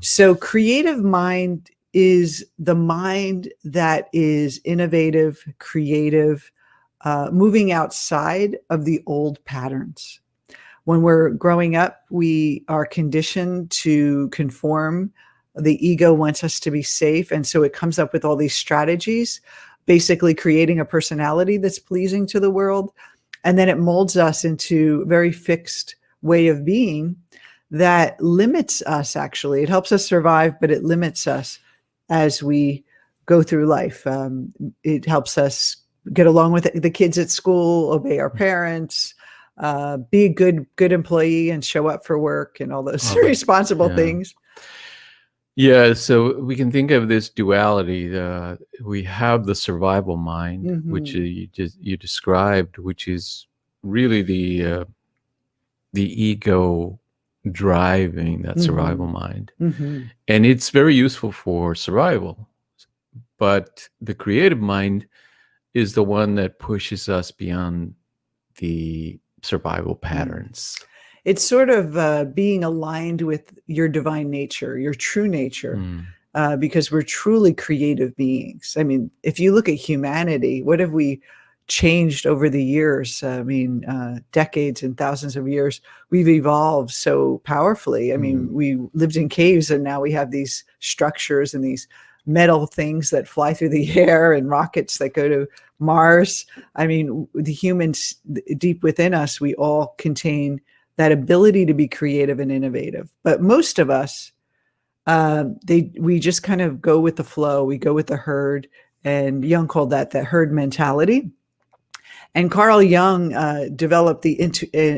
So creative mind is the mind that is innovative, creative, moving outside of the old patterns. When we're growing up, we are conditioned to conform. The ego wants us to be safe. And so it comes up with all these strategies, basically creating a personality that's pleasing to the world. And then it molds us into a very fixed way of being that limits us, actually. It helps us survive, but it limits us as we go through life. It helps us get along with the kids at school, obey our parents, be a good employee and show up for work and all those responsible things. Yeah, so we can think of this duality. We have the survival mind, which you described, which is really the ego driving that survival mind. And it's very useful for survival. But the creative mind is the one that pushes us beyond the survival patterns. It's sort of being aligned with your divine nature, your true nature, because we're truly creative beings. I mean, if you look at humanity, what have we changed over the years? I mean, decades and thousands of years, we've evolved so powerfully. I mean, we lived in caves and now we have these structures and these metal things that fly through the air and rockets that go to Mars. I mean, the humans deep within us, we all contain that ability to be creative and innovative. But most of us, we just kind of go with the flow. We go with the herd. And Jung called that the herd mentality. And Carl Jung developed the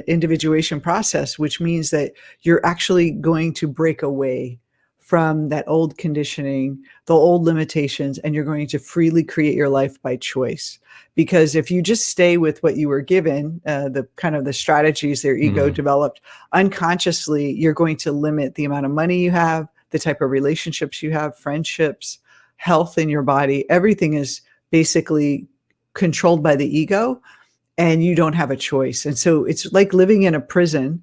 individuation process, which means that you're actually going to break away from that old conditioning, the old limitations, and you're going to freely create your life by choice. Because if you just stay with what you were given, the kind of the strategies their ego developed, unconsciously, you're going to limit the amount of money you have, the type of relationships you have, friendships, health in your body. Everything is basically controlled by the ego, and you don't have a choice. And so it's like living in a prison.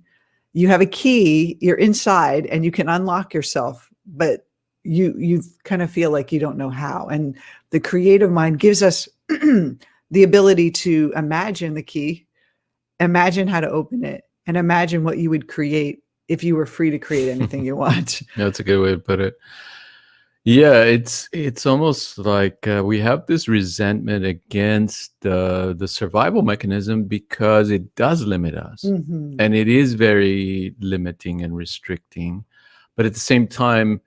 You have a key, you're inside, and you can unlock yourself, but you kind of feel like you don't know how. And the creative mind gives us the ability to imagine the key, imagine how to open it, and imagine what you would create if you were free to create anything you want. That's a good way to put it. Yeah, it's almost like we have this resentment against the survival mechanism because it does limit us. And it is very limiting and restricting. But at the same time,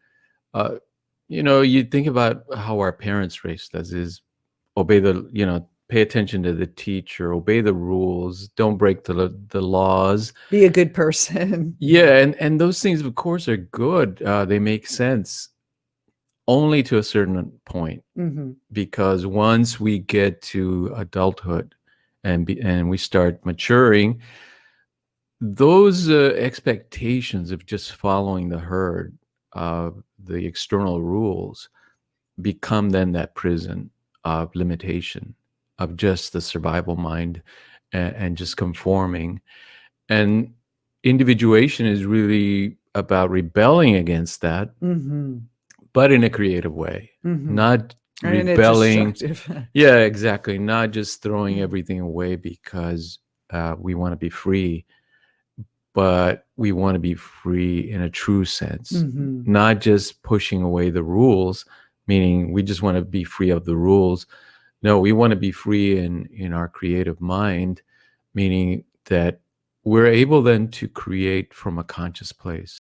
you think about how our parents raised us is obey pay attention to the teacher, obey the rules, don't break the laws. Be a good person. Yeah, and those things, of course, are good. They make sense. Only to a certain point, because once we get to adulthood and we start maturing, those expectations of just following the herd, the external rules, become then that prison of limitation, of just the survival mind and just conforming. And individuation is really about rebelling against that. But in a creative way, not rebelling. Yeah, exactly. Not just throwing everything away because we want to be free, but we want to be free in a true sense, not just pushing away the rules, meaning we just want to be free of the rules. No, we want to be free in our creative mind, meaning that we're able then to create from a conscious place.